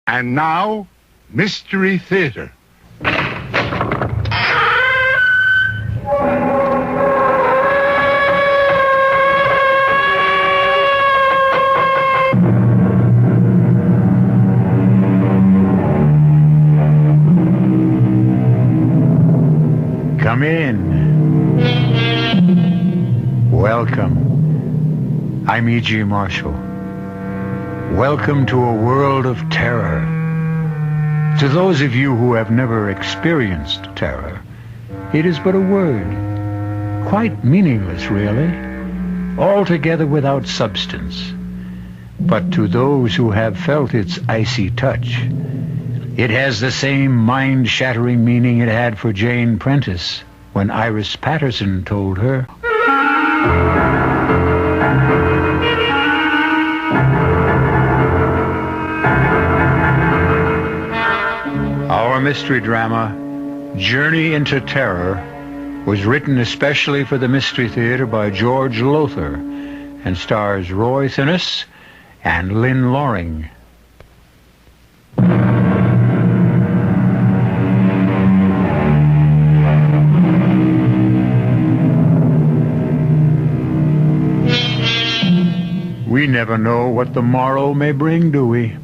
And now, Mystery Theater. Come in. Welcome. I'm E.G. Marshall. Welcome to a world of terror. To those of you who have never experienced terror, it is but a word, quite meaningless, really, altogether without substance. But to those who have felt its icy touch, it has the same mind-shattering meaning it had for Jane Prentice when Iris Patterson told her, Our mystery drama, Journey into Terror, was written especially for the Mystery Theater by George Lothar and stars Roy Thinnes and Lynn Loring. We never know what the morrow may bring, do we?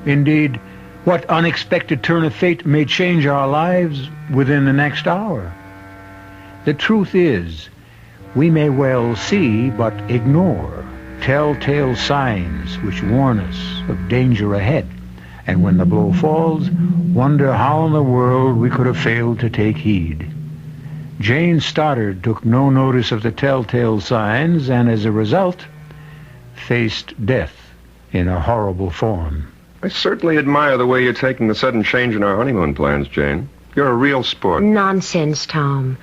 Indeed, what unexpected turn of fate may change our lives within the next hour? The truth is, we may well see but ignore telltale signs which warn us of danger ahead, and when the blow falls, wonder how in the world we could have failed to take heed. Jane Stoddard took no notice of the telltale signs, and as a result, faced death in a horrible form. I certainly admire the way you're taking the sudden change in our honeymoon plans, Jane. You're a real sport. Nonsense, Tom.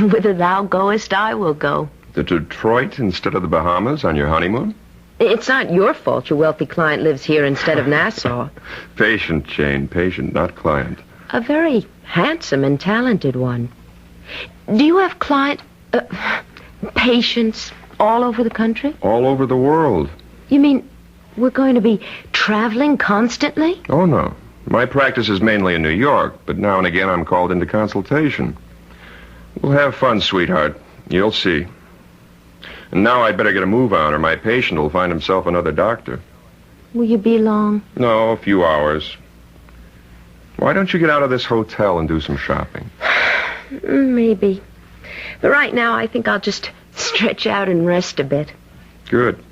Whither thou goest, I will go. To Detroit instead of the Bahamas on your honeymoon? It's not your fault your wealthy client lives here instead of Nassau. Patient, Jane, patient, not client. A very handsome and talented one. Do you have patients all over the country? All over the world. You mean we're going to be traveling constantly? Oh, no. My practice is mainly in New York, but now and again I'm called into consultation. We'll have fun, sweetheart. You'll see. And now I'd better get a move on, or my patient will find himself another doctor. Will you be long? No, a few hours. Why don't you get out of this hotel and do some shopping? Maybe. But right now I think I'll just stretch out and rest a bit. Good.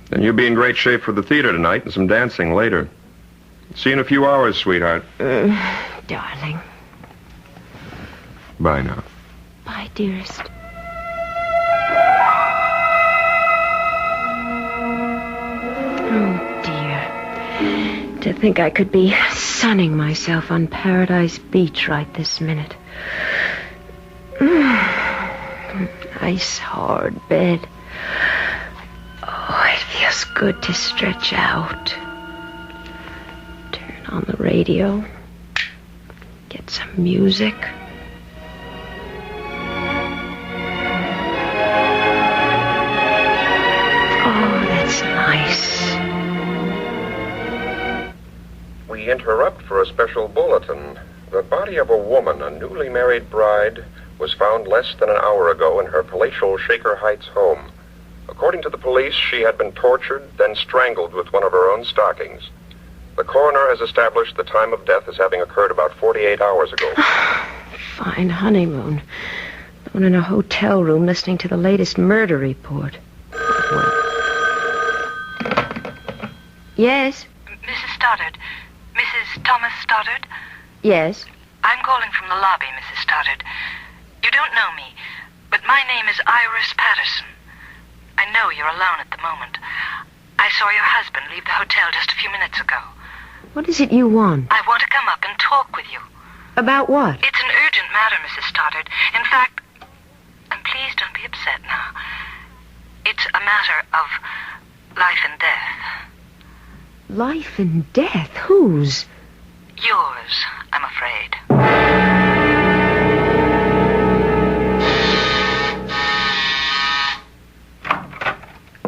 Then you'll be in great shape for the theater tonight and some dancing later. See you in a few hours, sweetheart. Darling. Bye now. Bye, dearest. Oh, dear. To think I could be sunning myself on Paradise Beach right this minute. Nice, hard bed. Oh, it feels good to stretch out. Turn on the radio. Get some music. Oh, that's nice. We interrupt for a special bulletin. The body of a woman, a newly married bride, was found less than an hour ago in her palatial Shaker Heights home. According to the police, she had been tortured, then strangled with one of her own stockings. The coroner has established the time of death as having occurred about 48 hours ago. Fine honeymoon. One in a hotel room listening to the latest murder report. Yes? Mrs. Stoddard. Mrs. Thomas Stoddard? Yes? I'm calling from the lobby, Mrs. Stoddard. You don't know me, but my name is Iris Patterson. I know you're alone at the moment. I saw your husband leave the hotel just a few minutes ago. What is it you want? I want to come up and talk with you. About what? It's an urgent matter, Mrs. Stoddard. In fact, and please don't be upset now, it's a matter of life and death. Life and death? Whose? Yours, I'm afraid.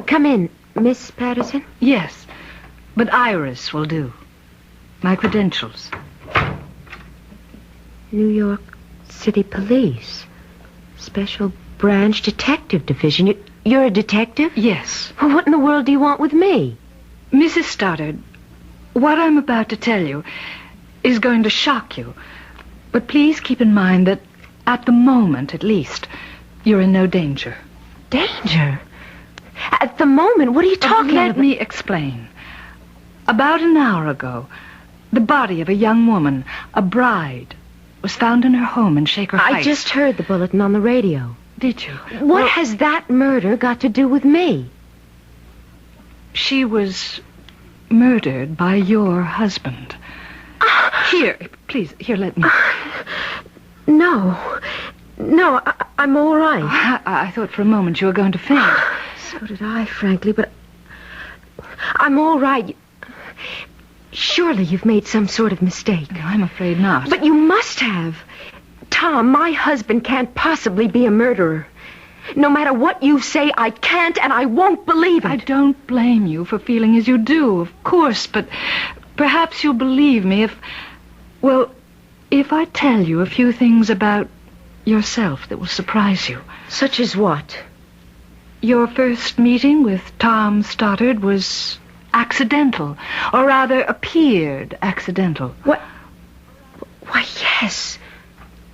Come in, Miss Patterson. Yes, but Iris will do. My credentials. New York City Police. Special Branch Detective Division. You're a detective? Yes. Well, what in the world do you want with me? Mrs. Stoddard, what I'm about to tell you is going to shock you. But please keep in mind that at the moment, at least, you're in no danger. Danger? At the moment? What are you talking about? Let me explain. About an hour ago, the body of a young woman, a bride, was found in her home in Shaker Heights. I just heard the bulletin on the radio. Did you? What has that murder got to do with me? She was murdered by your husband. Here, please, let me. No, I'm all right. I thought for a moment you were going to faint. So did I, frankly, but I'm all right. Surely you've made some sort of mistake. No, I'm afraid not. But you must have. Tom, my husband can't possibly be a murderer. No matter what you say, I can't and I won't believe it. I don't blame you for feeling as you do, of course, but perhaps you'll believe me if I tell you a few things about yourself that will surprise you. Such as what? Your first meeting with Tom Stoddard was accidental, or rather appeared accidental. What? Why, yes.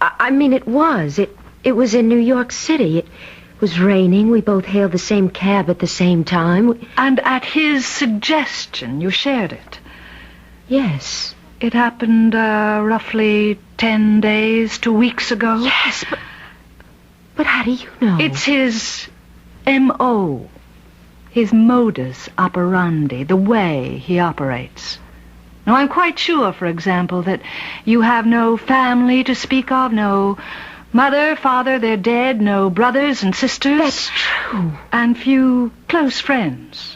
I mean, it was. It was in New York City. It was raining. We both hailed the same cab at the same time. And at his suggestion, you shared it. Yes. It happened roughly 10 days, 2 weeks ago. Yes, but how do you know? It's his M.O., his modus operandi, the way he operates. Now, I'm quite sure, for example, that you have no family to speak of, no mother, father, they're dead, no brothers and sisters. That's true. And few close friends.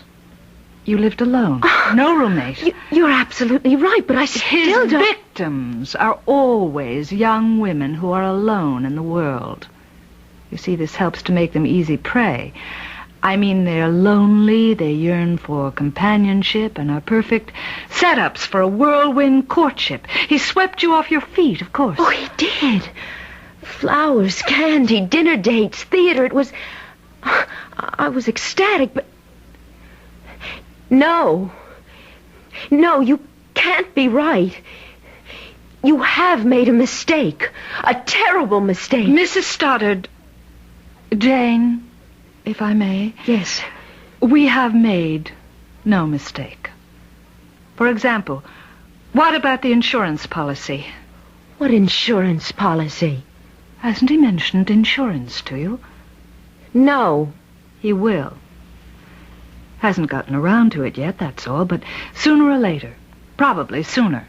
You lived alone, no roommate. You're absolutely right, but I still His don't... victims are always young women who are alone in the world. You see, this helps to make them easy prey. I mean, they're lonely, they yearn for companionship, and are perfect setups for a whirlwind courtship. He swept you off your feet, of course. Oh, he did. Flowers, candy, dinner dates, theater. It was... I was ecstatic, but... No, you can't be right. You have made a mistake. A terrible mistake. Mrs. Stoddard, Jane, if I may. Yes. We have made no mistake. For example, what about the insurance policy? What insurance policy? Hasn't he mentioned insurance to you? No. He will. Hasn't gotten around to it yet, that's all, but sooner or later, probably sooner,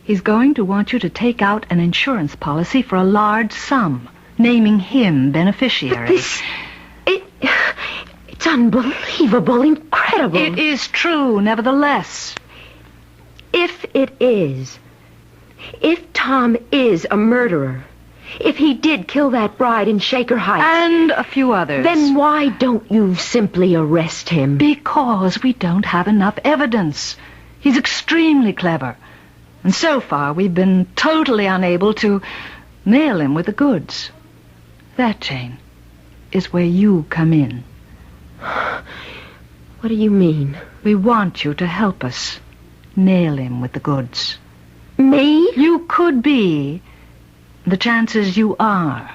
he's going to want you to take out an insurance policy for a large sum, naming him beneficiary. But it's unbelievable, incredible. It is true, nevertheless. If it is, if Tom is a murderer, if he did kill that bride in Shaker Heights... And a few others. Then why don't you simply arrest him? Because we don't have enough evidence. He's extremely clever. And so far, we've been totally unable to nail him with the goods. That, Jane, is where you come in. What do you mean? We want you to help us nail him with the goods. Me? You could be... The chances you are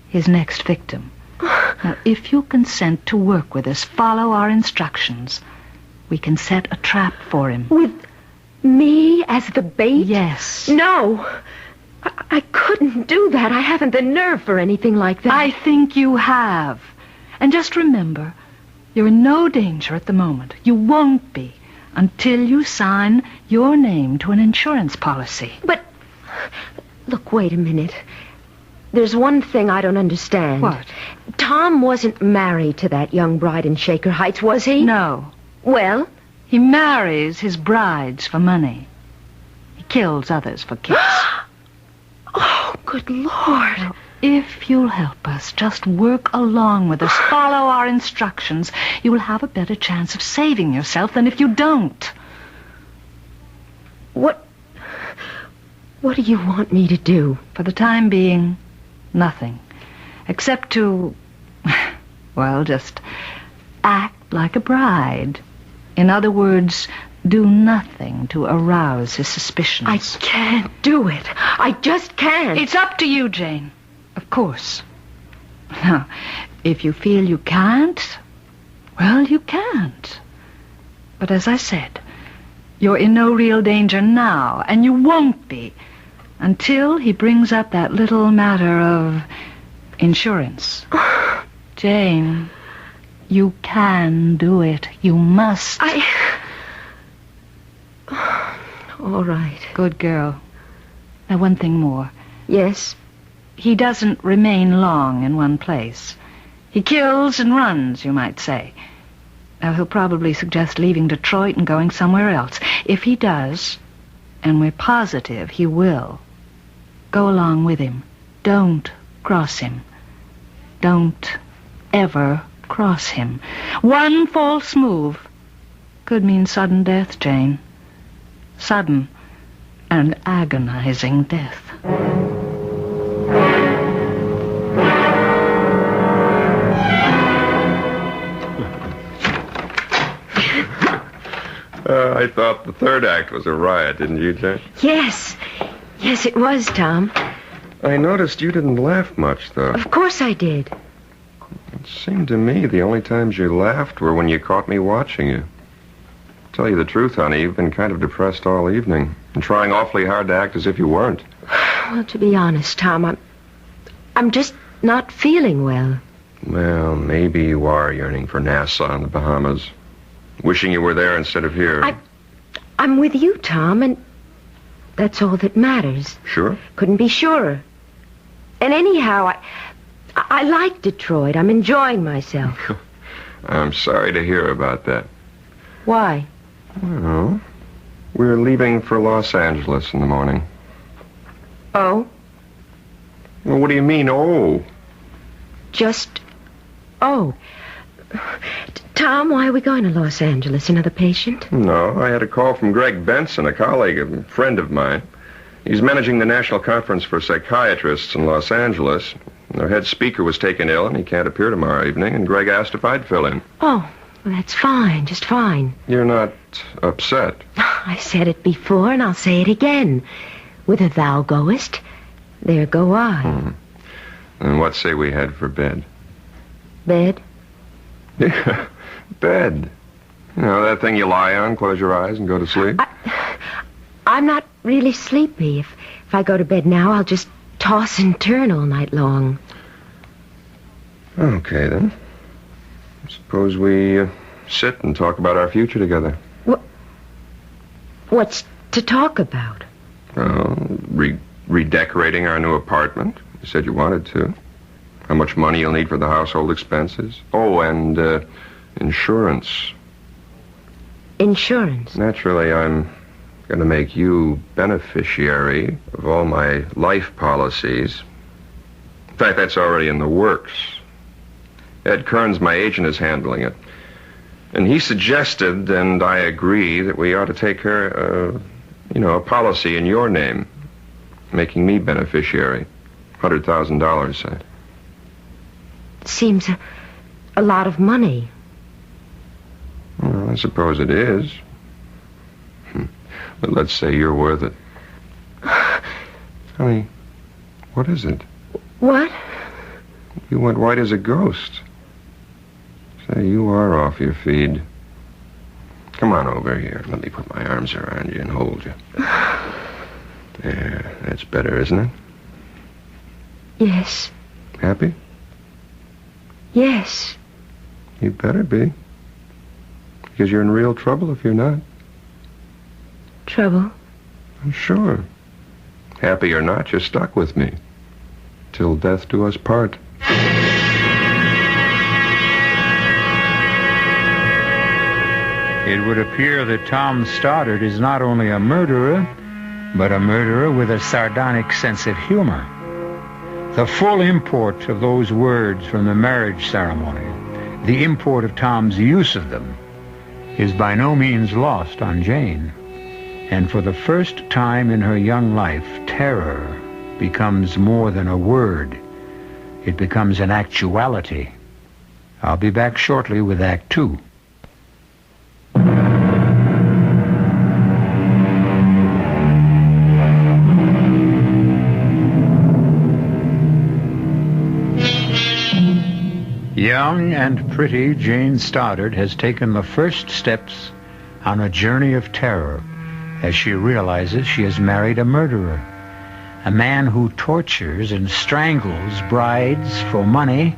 his next victim. Now, if you consent to work with us, follow our instructions, we can set a trap for him. With me as the bait? Yes. No. I couldn't do that. I haven't the nerve for anything like that. I think you have. And just remember, you're in no danger at the moment. You won't be until you sign your name to an insurance policy. But... Look, wait a minute. There's one thing I don't understand. What? Tom wasn't married to that young bride in Shaker Heights, was he? No. Well? He marries his brides for money. He kills others for kicks. Oh, good Lord. Now, if you'll help us, just work along with us, follow our instructions, you will have a better chance of saving yourself than if you don't. What What do you want me to do? For the time being, nothing. Except to, well, just act like a bride. In other words, do nothing to arouse his suspicions. I can't do it. I just can't. It's up to you, Jane. Of course. Now, if you feel you can't, well, you can't. But as I said, you're in no real danger now, and you won't be until he brings up that little matter of insurance. Jane, you can do it. You must. All right. Good girl. Now, one thing more. Yes? He doesn't remain long in one place. He kills and runs, you might say. Now, he'll probably suggest leaving Detroit and going somewhere else. If he does, and we're positive he will, go along with him. Don't cross him. Don't ever cross him. One false move could mean sudden death, Jane. Sudden and agonizing death. I thought the third act was a riot, didn't you, Jane? Yes. Yes, it was, Tom. I noticed you didn't laugh much, though. Of course I did. It seemed to me the only times you laughed were when you caught me watching you. Tell you the truth, honey, you've been kind of depressed all evening and trying awfully hard to act as if you weren't. Well, to be honest, Tom, I'm just not feeling well. Well, maybe you are yearning for Nassau in the Bahamas. Wishing you were there instead of here. I'm with you, Tom, and that's all that matters. Sure? Couldn't be surer. And anyhow, I like Detroit. I'm enjoying myself. I'm sorry to hear about that. Why? Well, we're leaving for Los Angeles in the morning. Oh? Well, what do you mean, oh? Just, oh. Tom, why are we going to Los Angeles? Another patient? No, I had a call from Greg Benson, a colleague, a friend of mine. He's managing the National Conference for Psychiatrists in Los Angeles. Their head speaker was taken ill, and he can't appear tomorrow evening, and Greg asked if I'd fill in. Oh, well, that's fine, just fine. You're not upset? I said it before, and I'll say it again. Whither thou goest, there go I. And what say we head for bed? Bed? Yeah, bed. You know, that thing you lie on, close your eyes, and go to sleep? I'm not really sleepy. If I go to bed now, I'll just toss and turn all night long. Okay, then. Suppose we sit and talk about our future together. What's to talk about? Well, redecorating our new apartment. You said you wanted to. How much money you'll need for the household expenses. Oh, and insurance. Insurance? Naturally, I'm going to make you beneficiary of all my life policies. In fact, that's already in the works. Ed Kearns, my agent, is handling it. And he suggested, and I agree, that we ought to take a policy in your name, making me beneficiary. $100,000, say. Seems a lot of money. Well, I suppose it is. But let's say you're worth it. Honey, what is it? What? You went white as a ghost. Say, you are off your feed. Come on over here. Let me put my arms around you and hold you. There, that's better, isn't it? Yes. Happy? Yes. You better be. Because you're in real trouble if you're not. Trouble? I'm sure. Happy or not, you're stuck with me. Till death do us part. It would appear that Tom Stoddard is not only a murderer, but a murderer with a sardonic sense of humor. The full import of those words from the marriage ceremony, the import of Tom's use of them, is by no means lost on Jane. And for the first time in her young life, terror becomes more than a word. It becomes an actuality. I'll be back shortly with Act 2. Young and pretty Jane Stoddard has taken the first steps on a journey of terror as she realizes she has married a murderer, a man who tortures and strangles brides for money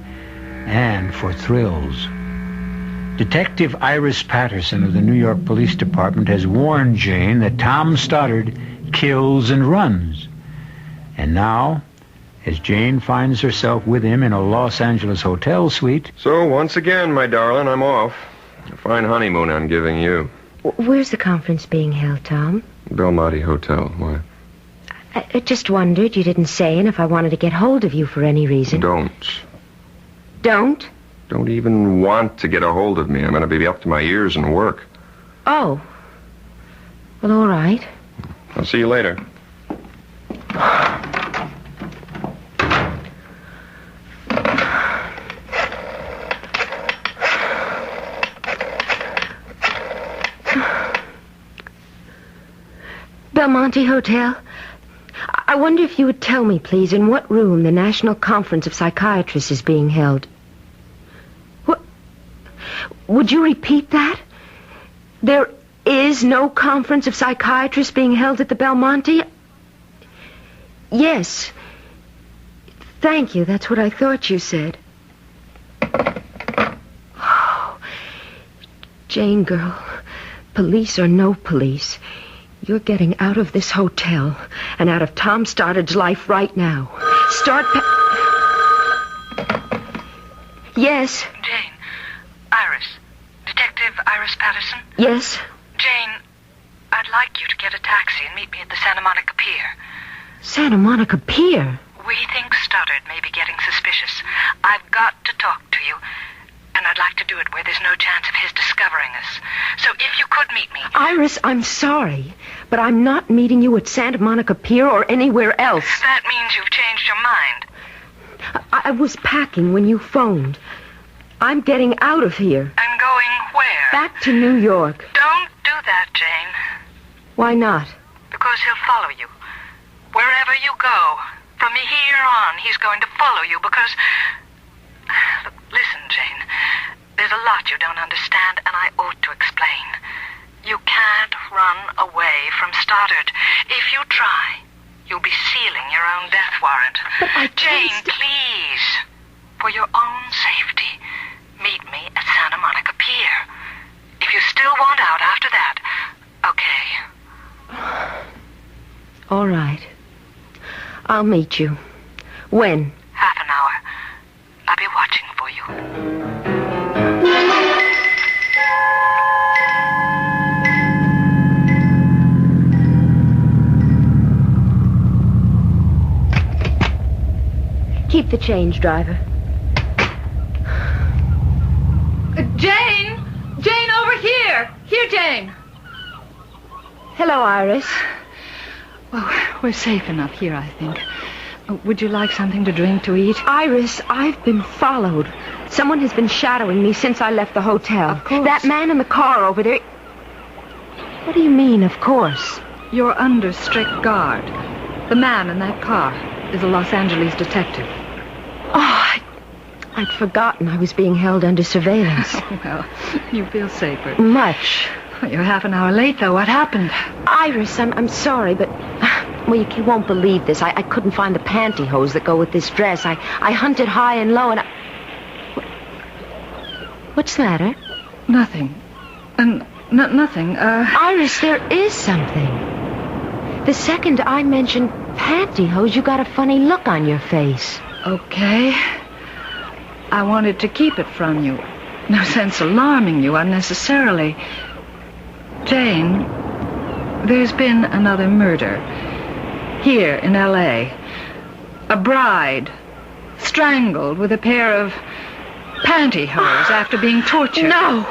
and for thrills. Detective Iris Patterson of the New York Police Department has warned Jane that Tom Stoddard kills and runs. And now, as Jane finds herself with him in a Los Angeles hotel suite... So, once again, my darling, I'm off. A fine honeymoon I'm giving you. Where's the conference being held, Tom? Belmonte Hotel. Why? I just wondered. You didn't say, and if I wanted to get hold of you for any reason. Don't. Don't? Don't even want to get a hold of me. I'm going to be up to my ears in work. Oh. Well, all right. I'll see you later. Belmonte Hotel. I wonder if you would tell me, please, in what room the National Conference of Psychiatrists is being held. What? Would you repeat that? There is no Conference of Psychiatrists being held at the Belmonte? Yes. Thank you. That's what I thought you said. Oh, Jane, girl. Police or no police, you're getting out of this hotel and out of Tom Stoddard's life right now. Yes? Jane. Iris. Detective Iris Patterson? Yes? Jane, I'd like you to get a taxi and meet me at the Santa Monica Pier. Santa Monica Pier? We think Stoddard may be getting suspicious. I've got to talk to you, and I'd like to do it where there's no chance of his discovering us. So if you could meet me... Iris, I'm sorry, but I'm not meeting you at Santa Monica Pier or anywhere else. That means you've changed your mind. I was packing when you phoned. I'm getting out of here. And going where? Back to New York. Don't do that, Jane. Why not? Because he'll follow you. Wherever you go, from here on, he's going to follow you because... Look, listen, Jane. There's a lot you don't understand, and I ought to explain. You can't run away from Stoddard. If you try, you'll be sealing your own death warrant. But I Jane, can't... please, for your own safety, meet me at Santa Monica Pier. If you still want out after that, okay. All right. I'll meet you. When? Half an hour. I'll be watching for you. Keep the change, driver. Jane! Jane, over here! Here, Jane! Hello, Iris. Well, we're safe enough here, I think. Would you like something to drink, to eat? Iris, I've been followed. Someone has been shadowing me since I left the hotel. Of course. That man in the car over there... What do you mean, of course? You're under strict guard. The man in that car is a Los Angeles detective. Oh, I'd forgotten I was being held under surveillance. Well, you feel safer. Much. You're half an hour late, though. What happened? Iris, I'm sorry, but... Well, you won't believe this. I couldn't find the pantyhose that go with this dress. I hunted high and low, and What's the matter? Nothing. Nothing. Iris, there is something. The second I mentioned pantyhose, you got a funny look on your face. Okay. I wanted to keep it from you. No sense alarming you unnecessarily. Jane, there's been another murder. Here in L.A. A bride strangled with a pair of pantyhose after being tortured. No!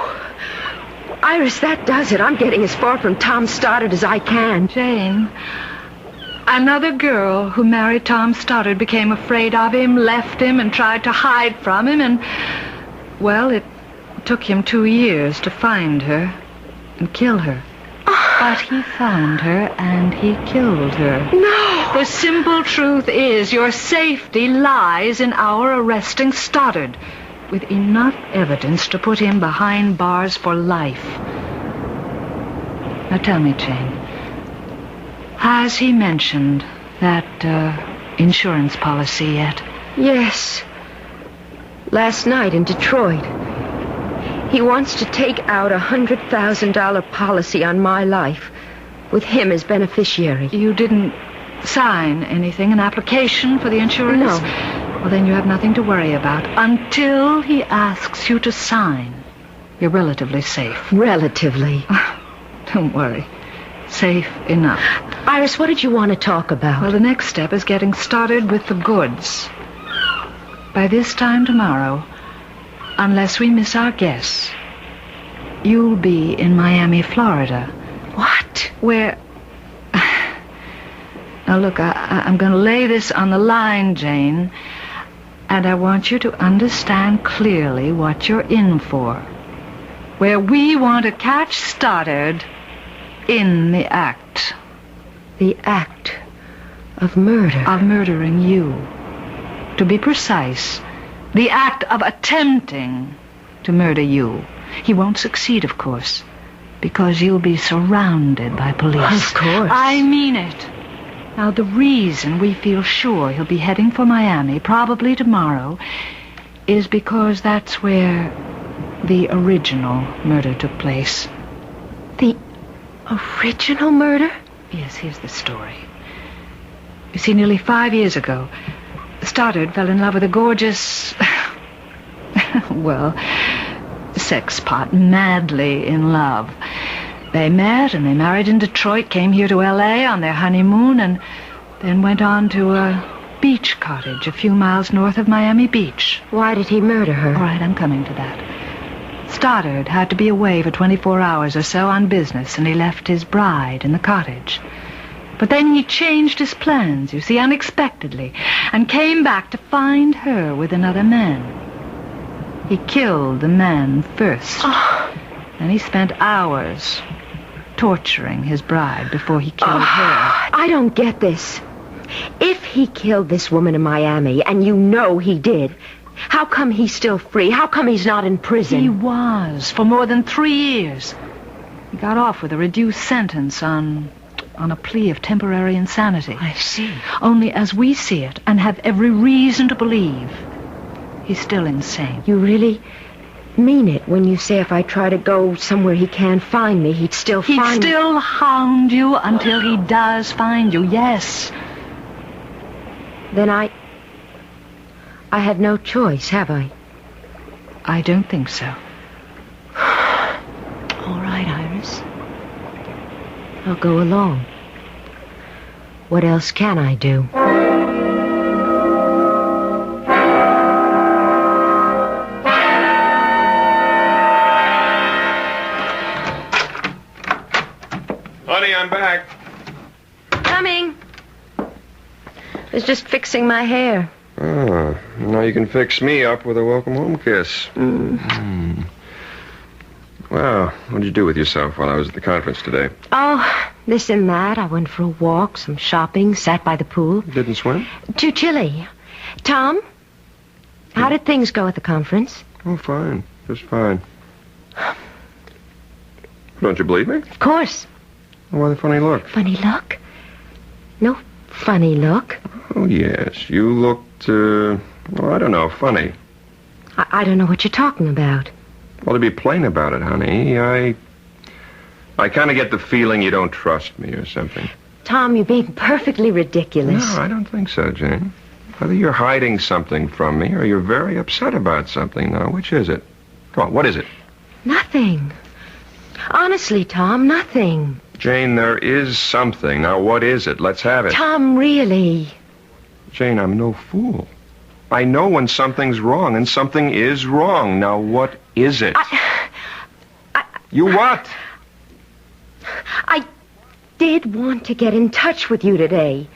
Iris, that does it. I'm getting as far from Tom Stoddard as I can. Jane, another girl who married Tom Stoddard became afraid of him, left him, and tried to hide from him, and, well, it took him 2 years to find her and kill her. But he found her and he killed her. No! The simple truth is your safety lies in our arresting Stoddard with enough evidence to put him behind bars for life. Now tell me, Jane, has he mentioned that insurance policy yet? Yes. Last night in Detroit. He wants to take out a $100,000 policy on my life with him as beneficiary. You didn't sign anything, an application for the insurance? No. Well, then you have nothing to worry about until he asks you to sign. You're relatively safe. Relatively. Don't worry. Safe enough. Iris, what did you want to talk about? Well, the next step is getting started with the goods. By this time tomorrow, unless we miss our guess, you'll be in Miami, Florida. What? Where... Now, look, I'm going to lay this on the line, Jane, and I want you to understand clearly what you're in for. Where we want to catch Stoddard in the act. The act of murder. Of murdering you. To be precise, the act of attempting to murder you. He won't succeed, of course, because you'll be surrounded by police. Of course. I mean it. Now, the reason we feel sure he'll be heading for Miami, probably tomorrow, is because that's where the original murder took place. The original murder? Yes, here's the story. You see, nearly 5 years ago, Stoddard fell in love with a gorgeous... well, sex pot, madly in love. They met and they married in Detroit, came here to L.A. on their honeymoon, and then went on to a beach cottage a few miles north of Miami Beach. Why did he murder her? All right, I'm coming to that. Stoddard had to be away for 24 hours or so on business, and he left his bride in the cottage. But then he changed his plans, you see, unexpectedly, and came back to find her with another man. He killed the man first. And he spent hours torturing his bride before he killed her. I don't get this. If he killed this woman in Miami, and you know he did, how come he's still free? How come he's not in prison? He was, for more than 3 years. He got off with a reduced sentence on a plea of temporary insanity. I see. Only as we see it, and have every reason to believe, he's still insane. You really mean it when you say if I try to go somewhere he can't find me, he'd still find me? He'd still hound you until he does find you, yes. Then I have no choice, have I? I don't think so. All right, Iris. I'll go along. What else can I do? Honey, I'm back. Coming. Was just fixing my hair. Oh, now you can fix me up with a welcome home kiss. Well, what did you do with yourself while I was at the conference today? Oh, this and that. I went for a walk, some shopping, sat by the pool. Didn't swim? Too chilly. Tom, how did things go at the conference? Oh, fine. Just fine. Don't you believe me? Of course. Why the funny look? Funny look? No funny look. Oh, yes. You looked, well, I don't know, funny. I don't know what you're talking about. Well, to be plain about it, honey, I kind of get the feeling you don't trust me or something. Tom, you're being perfectly ridiculous. No, I don't think so, Jane. Either you're hiding something from me or you're very upset about something. Now, which is it? Come on, what is it? Nothing. Honestly, Tom, nothing. Jane, there is something. Now, what is it? Let's have it. Tom, really. Jane, I'm no fool. I know when something's wrong, and something is wrong. Now, what is it? You what? I did want to get in touch with you today.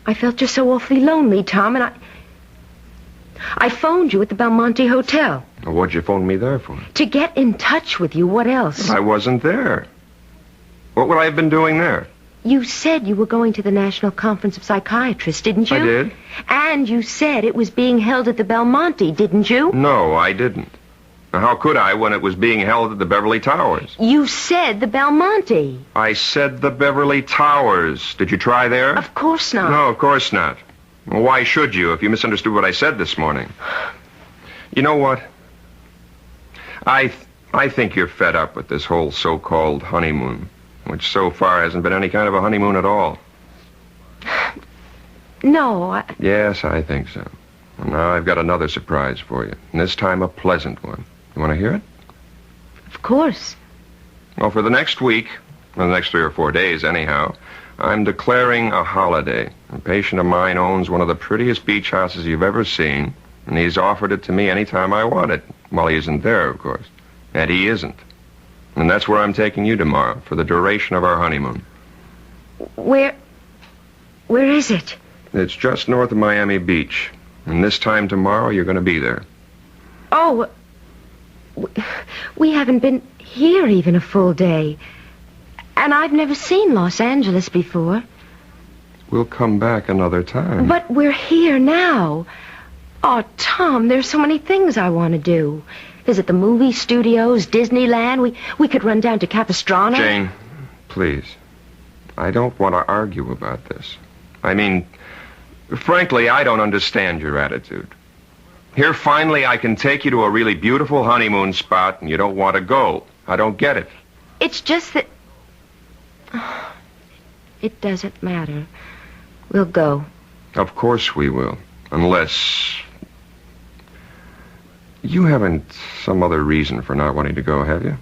I felt just so awfully lonely, Tom, and I phoned you at the Belmonte Hotel. Well, what'd you phone me there for? To get in touch with you. What else? I wasn't there. What would I have been doing there? You said you were going to the National Conference of Psychiatrists, didn't you? I did. And you said it was being held at the Belmonte, didn't you? No, I didn't. Now, how could I when it was being held at the Beverly Towers? You said the Belmonte. I said the Beverly Towers. Did you try there? Of course not. No, of course not. Well, why should you if you misunderstood what I said this morning? You know what? I think you're fed up with this whole so-called honeymoon, which so far hasn't been any kind of a honeymoon at all. No, Yes, I think so. And now I've got another surprise for you, and this time a pleasant one. You want to hear it? Of course. Well, for the next week, well, the next 3 or 4 days anyhow, I'm declaring a holiday. A patient of mine owns one of the prettiest beach houses you've ever seen, and he's offered it to me any time I want it. Well, he isn't there, of course. And he isn't. And that's where I'm taking you tomorrow, for the duration of our honeymoon. Where is it? It's just north of Miami Beach. And this time tomorrow, you're going to be there. Oh, we haven't been here even a full day. And I've never seen Los Angeles before. We'll come back another time. But we're here now. Oh, Tom, there's so many things I want to do. Visit the movie studios, Disneyland. We could run down to Capistrano. Jane, please. I don't want to argue about this. I mean, frankly, I don't understand your attitude. Here, finally, I can take you to a really beautiful honeymoon spot, and you don't want to go. I don't get it. It's just that... It doesn't matter. We'll go. Of course we will. Unless... You haven't some other reason for not wanting to go, have you?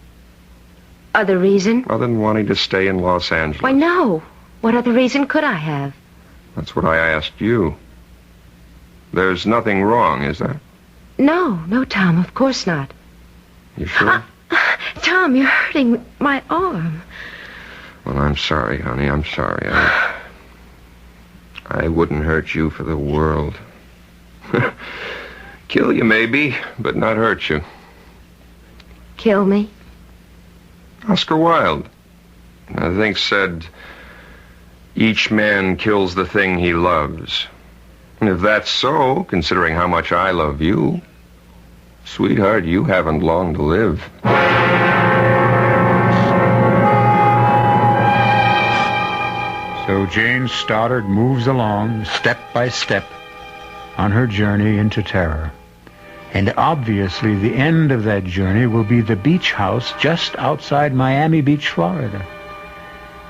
Other reason? Other than wanting to stay in Los Angeles. Why, no. What other reason could I have? That's what I asked you. There's nothing wrong, is there? No, Tom, of course not. You sure? Tom, you're hurting my arm. Well, I'm sorry, honey. I'm sorry. I wouldn't hurt you for the world. Kill you, maybe, but not hurt you. Kill me? Oscar Wilde, I think, said, each man kills the thing he loves. And if that's so, considering how much I love you, sweetheart, you haven't long to live. So Jane Stoddard moves along, step by step, on her journey into terror. And obviously the end of that journey will be the beach house just outside Miami Beach, Florida.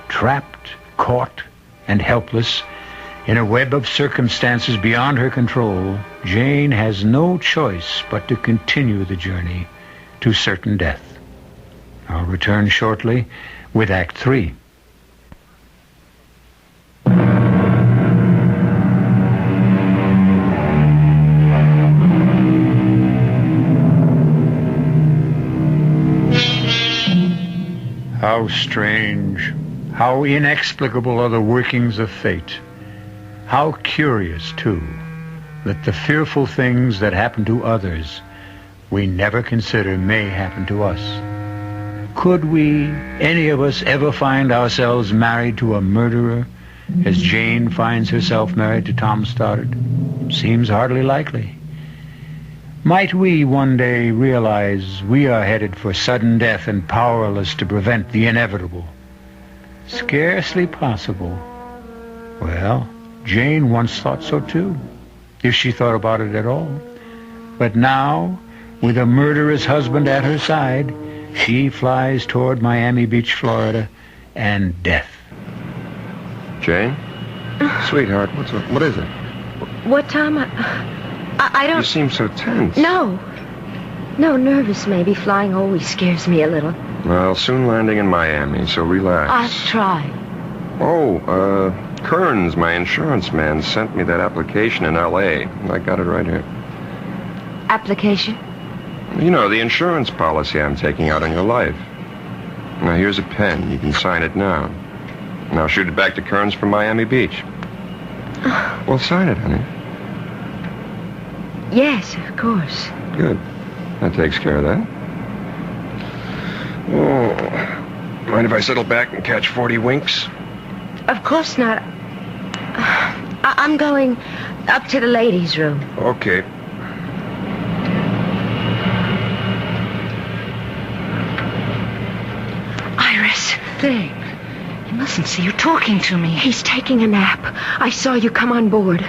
Trapped, caught, and helpless in a web of circumstances beyond her control, Jane has no choice but to continue the journey to certain death. I'll return shortly with Act 3. How strange, how inexplicable are the workings of fate. How curious, too, that the fearful things that happen to others we never consider may happen to us. Could we, any of us, ever find ourselves married to a murderer, as Jane finds herself married to Tom Stoddard? Seems hardly likely. Might we one day realize we are headed for sudden death and powerless to prevent the inevitable? Scarcely possible. Well, Jane once thought so too, if she thought about it at all. But now, with a murderous husband at her side, she flies toward Miami Beach, Florida, and death. Jane? Sweetheart, what is it? What, Tom? I don't... You seem so tense. No, nervous maybe. Flying always scares me a little. Well, soon landing in Miami, so relax. I'll try. Oh, Kearns, my insurance man, sent me that application in L.A. I got it right here. Application? You know, the insurance policy I'm taking out on your life. Now, here's a pen. You can sign it now. And I'll shoot it back to Kearns from Miami Beach. Well, sign it, honey. Yes, of course. Good. That takes care of that. Oh, mind if I settle back and catch 40 winks? Of course not. I'm going up to the ladies' room. Okay. Iris. Thing. He mustn't see you talking to me. He's taking a nap. I saw you come on board.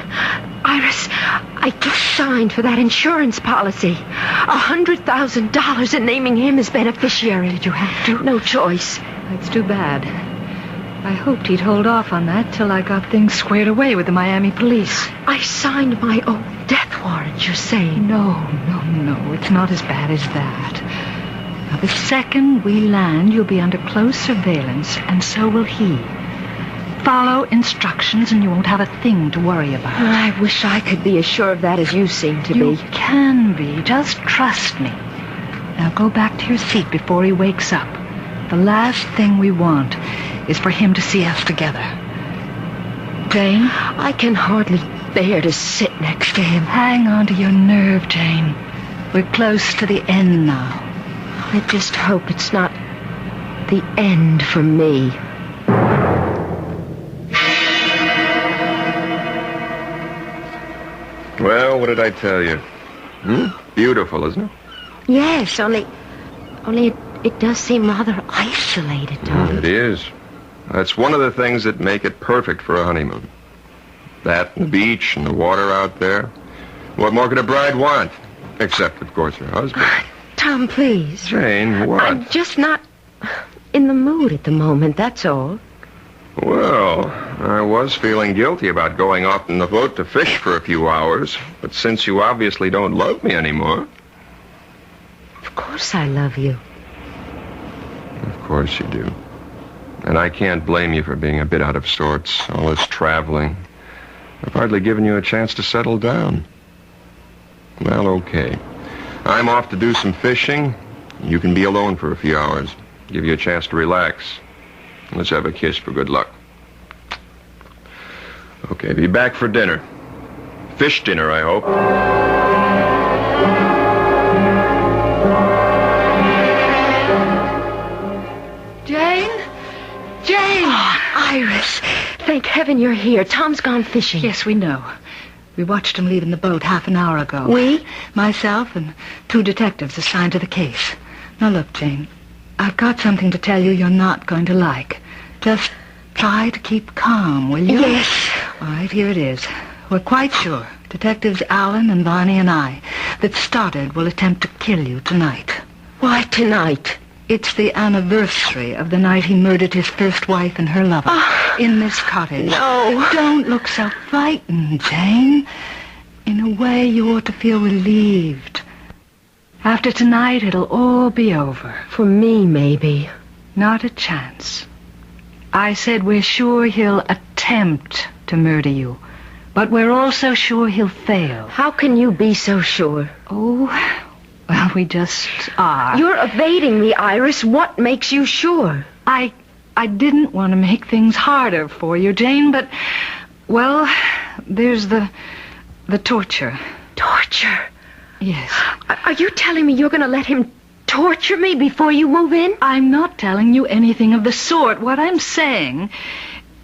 Iris, I just signed for that insurance policy. $100,000 and naming him as beneficiary. Did you have to? No choice. That's too bad. I hoped he'd hold off on that till I got things squared away with the Miami police. I signed my own death warrant, you're saying? No. It's not as bad as that. Now, the second we land, you'll be under close surveillance, and so will he. Follow instructions, and you won't have a thing to worry about. I wish I could be as sure of that as you seem to You be. can be. Just trust me. Now go back to your seat before he wakes up. The last thing we want is for him to see us together. Jane? I can hardly bear to sit next to him. Hang on to your nerve, Jane. We're close to the end now. I just hope it's not the end for me. Well, what did I tell you? Beautiful, isn't it? Yes, only it does seem rather isolated, Tom. It is. That's one of the things that make it perfect for a honeymoon. That and the beach and the water out there. What more could a bride want? Except, of course, her husband. Tom, please. Jane, what? I'm just not in the mood at the moment, that's all. Well, I was feeling guilty about going off in the boat to fish for a few hours. But since you obviously don't love me anymore... Of course I love you. Of course you do. And I can't blame you for being a bit out of sorts. All this traveling. I've hardly given you a chance to settle down. Well, okay. I'm off to do some fishing. You can be alone for a few hours. Give you a chance to relax. Let's have a kiss for good luck. Okay, be back for dinner. Fish dinner, I hope. Jane? Oh, Iris, thank heaven you're here. Tom's gone fishing. Yes, we know. We watched him leaving the boat half an hour ago. We? Myself and 2 detectives assigned to the case. Now look, Jane, I've got something to tell you you're not going to like. Just try to keep calm, will you? Yes. All right, here it is. We're quite sure, Detectives Allen and Bonnie and I, that Stoddard will attempt to kill you tonight. Why tonight? It's the anniversary of the night he murdered his first wife and her lover in this cottage. No. Don't look so frightened, Jane. In a way, you ought to feel relieved. After tonight, it'll all be over. For me, maybe. Not a chance. I said we're sure he'll attempt to murder you, but we're also sure he'll fail. How can you be so sure? Oh, well, we just are. You're evading me, Iris. What makes you sure? I didn't want to make things harder for you, Jane, but, well, there's the torture. Torture? Yes. Are you telling me you're going to let him torture me before you move in? I'm not telling you anything of the sort. What I'm saying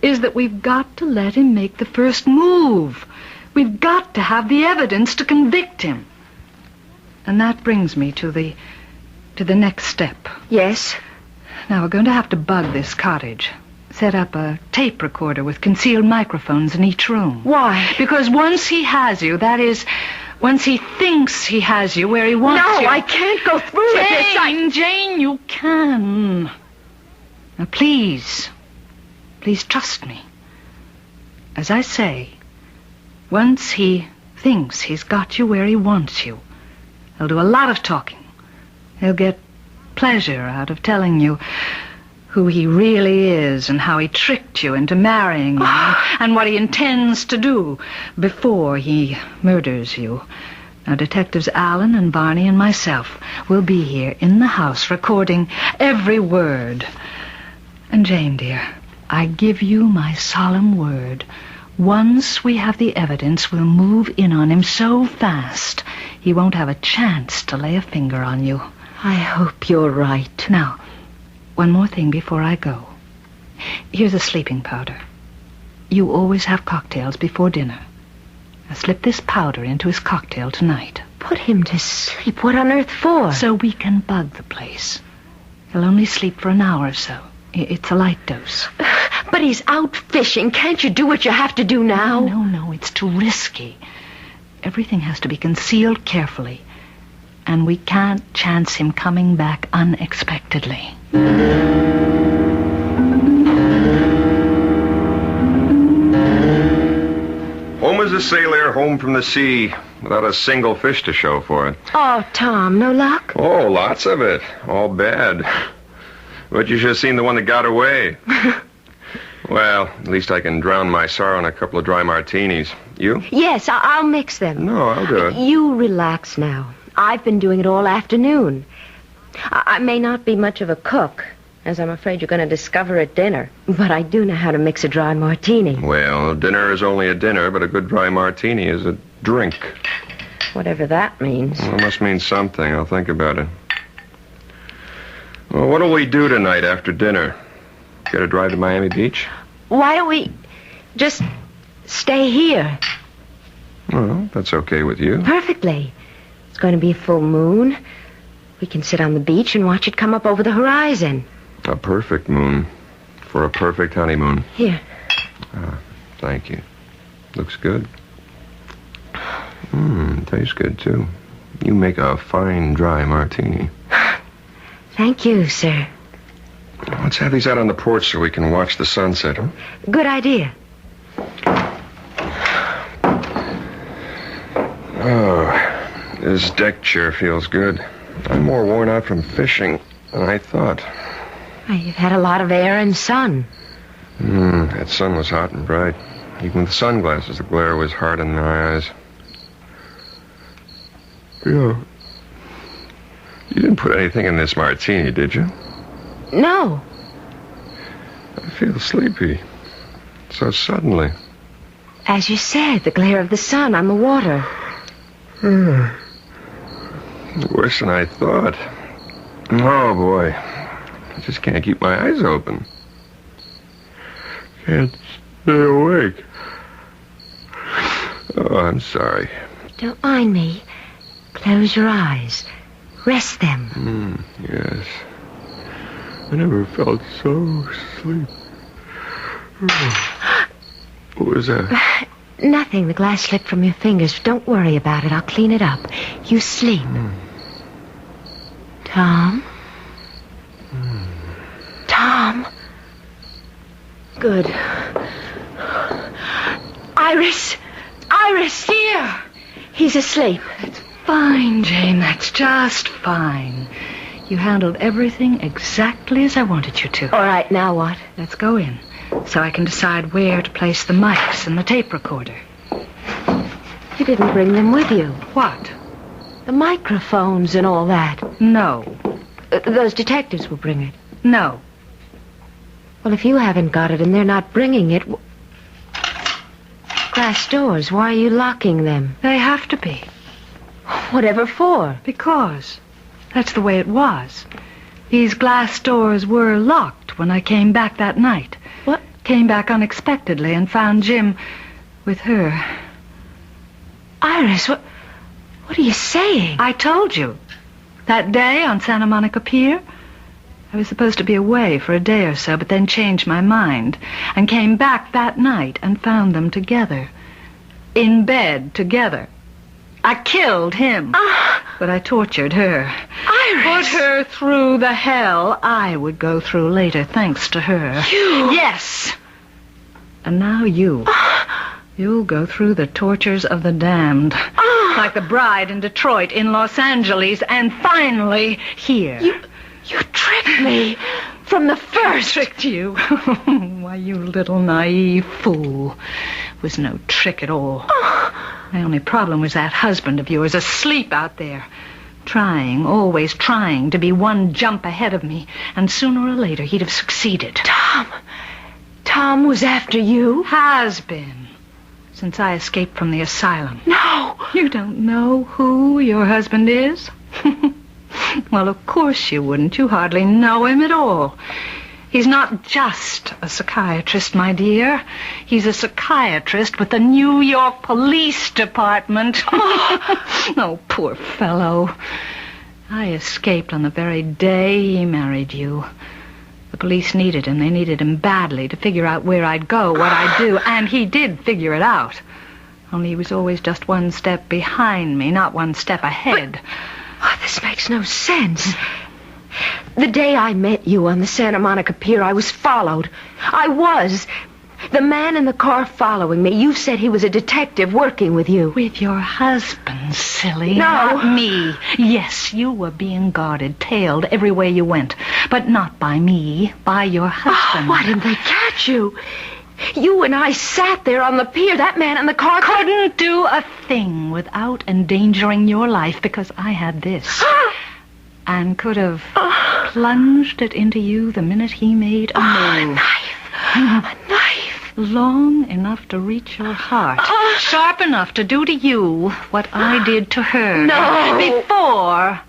is that we've got to let him make the first move. We've got to have the evidence to convict him. And that brings me to the next step. Yes? Now, we're going to have to bug this cottage. Set up a tape recorder with concealed microphones in each room. Why? Because once he has you, that is, once he thinks he has you where he wants you... No, I can't go through with this. Jane, you can. Now, please trust me. As I say, once he thinks he's got you where he wants you, he'll do a lot of talking. He'll get pleasure out of telling you who he really is and how he tricked you into marrying him and what he intends to do before he murders you. Now, Detectives Allen and Barney and myself will be here in the house recording every word. And Jane, dear, I give you my solemn word. Once we have the evidence, we'll move in on him so fast he won't have a chance to lay a finger on you. I hope you're right. Now, one more thing before I go. Here's a sleeping powder. You always have cocktails before dinner. Now slip this powder into his cocktail tonight. Put him to sleep? What on earth for? So we can bug the place. He'll only sleep for an hour or so. It's a light dose. But he's out fishing. Can't you do what you have to do now? No, it's too risky. Everything has to be concealed carefully. And we can't chance him coming back unexpectedly. Home as a sailor, home from the sea, without a single fish to show for it. Oh, Tom, no luck? Oh, lots of it. All bad. But you should have seen the one that got away. Well, at least I can drown my sorrow in a couple of dry martinis. You? Yes, I'll mix them. No, I'll do it. You relax now. I've been doing it all afternoon. I may not be much of a cook, as I'm afraid you're going to discover at dinner, but I do know how to mix a dry martini. Well, dinner is only a dinner, but a good dry martini is a drink. Whatever that means. Well, it must mean something. I'll think about it. Well, what'll we do tonight after dinner? Get a drive to Miami Beach? Why don't we just stay here? Well, that's okay with you. Perfectly. It's going to be a full moon. We can sit on the beach and watch it come up over the horizon. A perfect moon for a perfect honeymoon. Here. Thank you. Looks good. Tastes good, too. You make a fine dry martini. Thank you, sir. Let's have these out on the porch so we can watch the sunset, huh? Good idea. Oh, this deck chair feels good. I'm more worn out from fishing than I thought. You've had a lot of air and sun. That sun was hot and bright. Even with sunglasses, the glare was hard in my eyes. You didn't put anything in this martini, did you? No. I feel sleepy. So suddenly. As you said, the glare of the sun on the water. Worse than I thought. Oh, boy. I just can't keep my eyes open. Can't stay awake. Oh, I'm sorry. Don't mind me. Close your eyes. Rest them. Yes. I never felt so sleepy. What was that? Nothing. The glass slipped from your fingers. Don't worry about it. I'll clean it up. You sleep. Tom? Tom? Good. Iris! Iris! Here! He's asleep. That's fine, Jane. That's just fine. You handled everything exactly as I wanted you to. All right, now what? Let's go in, so I can decide where to place the mics and the tape recorder. You didn't bring them with you. What? The microphones and all that. No. Those detectives will bring it. No. Well, if you haven't got it and they're not bringing it... Glass doors, why are you locking them? They have to be. Whatever for? Because that's the way it was. These glass doors were locked when I came back that night. What? Came back unexpectedly and found Jim with her. Iris, what are you saying? I told you. That day on Santa Monica Pier, I was supposed to be away for a day or so, but then changed my mind and came back that night and found them together. In bed together. I killed him. But I tortured her. Iris! Put her through the hell I would go through later, thanks to her. You? Yes. And now you. You'll go through the tortures of the damned. Like the bride in Detroit, in Los Angeles, and finally here. You tricked me from the first. Tricked you? Why, you little naive fool. It was no trick at all. My only problem was that husband of yours asleep out there. Trying, always trying to be one jump ahead of me. And sooner or later he'd have succeeded. Tom was after you? Has been. Since I escaped from the asylum. No! You don't know who your husband is? Well, of course you wouldn't. You hardly know him at all. He's not just a psychiatrist, my dear. He's a psychiatrist with the New York Police Department. Oh, poor fellow. I escaped on the very day he married you. The police needed him. They needed him badly to figure out where I'd go, what I'd do, and he did figure it out. Only he was always just one step behind me, not one step ahead. But, this makes no sense. The day I met you on the Santa Monica Pier, I was followed. I was. The man in the car following me, you said he was a detective working with you. With your husband, silly. No. Not me. Yes, you were being guarded, tailed everywhere you went. But not by me, by your husband. Why didn't they catch you? You and I sat there on the pier. That man in the car couldn't do a thing without endangering your life because I had this. And could have plunged it into you the minute he made a move. A knife. A knife. Long enough to reach your heart. Sharp enough to do to you what I did to her. No. Before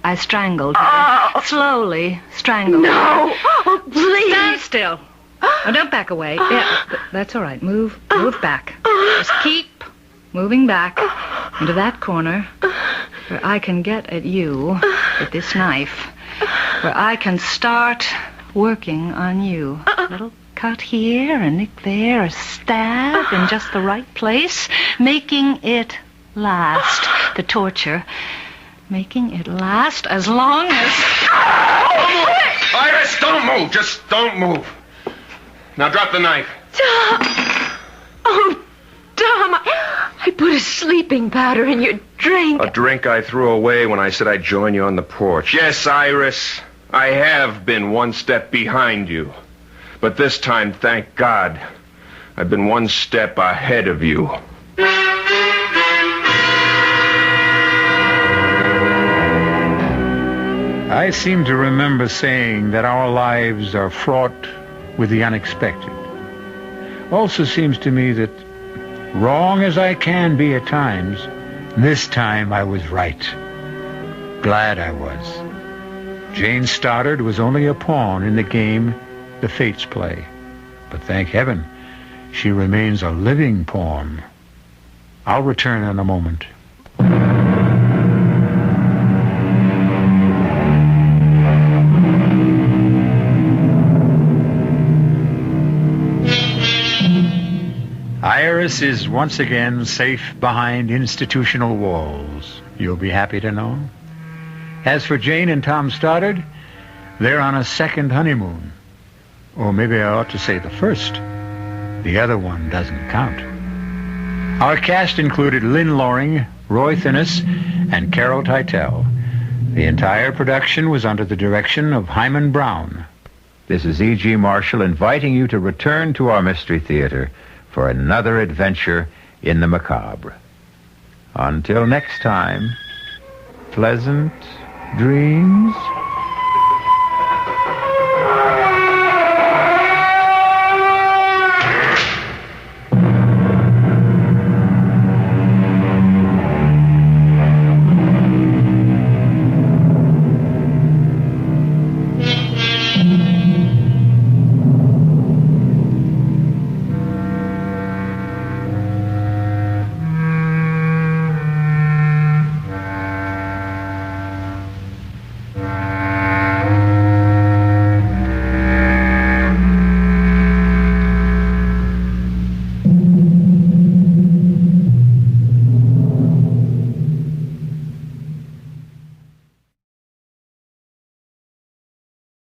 I strangled her. Slowly strangled her. No. Oh, please. Stand still. Oh, don't back away. Yeah, that's all right. Move back. Just keep moving back into that corner where I can get at you with this knife, where I can start working on you. A little cut here, a nick there, a stab in just the right place, making it last. The torture, making it last as long as... Iris, don't move. Just don't move. Now drop the knife. Tom! Oh, Tom, I put a sleeping powder in your drink. A drink I threw away when I said I'd join you on the porch. Yes, Iris, I have been one step behind you. But this time, thank God, I've been one step ahead of you. I seem to remember saying that our lives are fraught with the unexpected. Also seems to me that, wrong as I can be at times, this time I was right. Glad I was. Jane Stoddard was only a pawn in the game the fates play. But thank heaven, she remains a living pawn. I'll return in a moment. Iris is once again safe behind institutional walls, you'll be happy to know. As for Jane and Tom Stoddard, they're on a second honeymoon. Or maybe I ought to say the first. The other one doesn't count. Our cast included Lynn Loring, Roy Thinnes, and Carol Teitel. The entire production was under the direction of Hyman Brown. This is E.G. Marshall inviting you to return to our Mystery Theater for another adventure in the macabre. Until next time, pleasant dreams.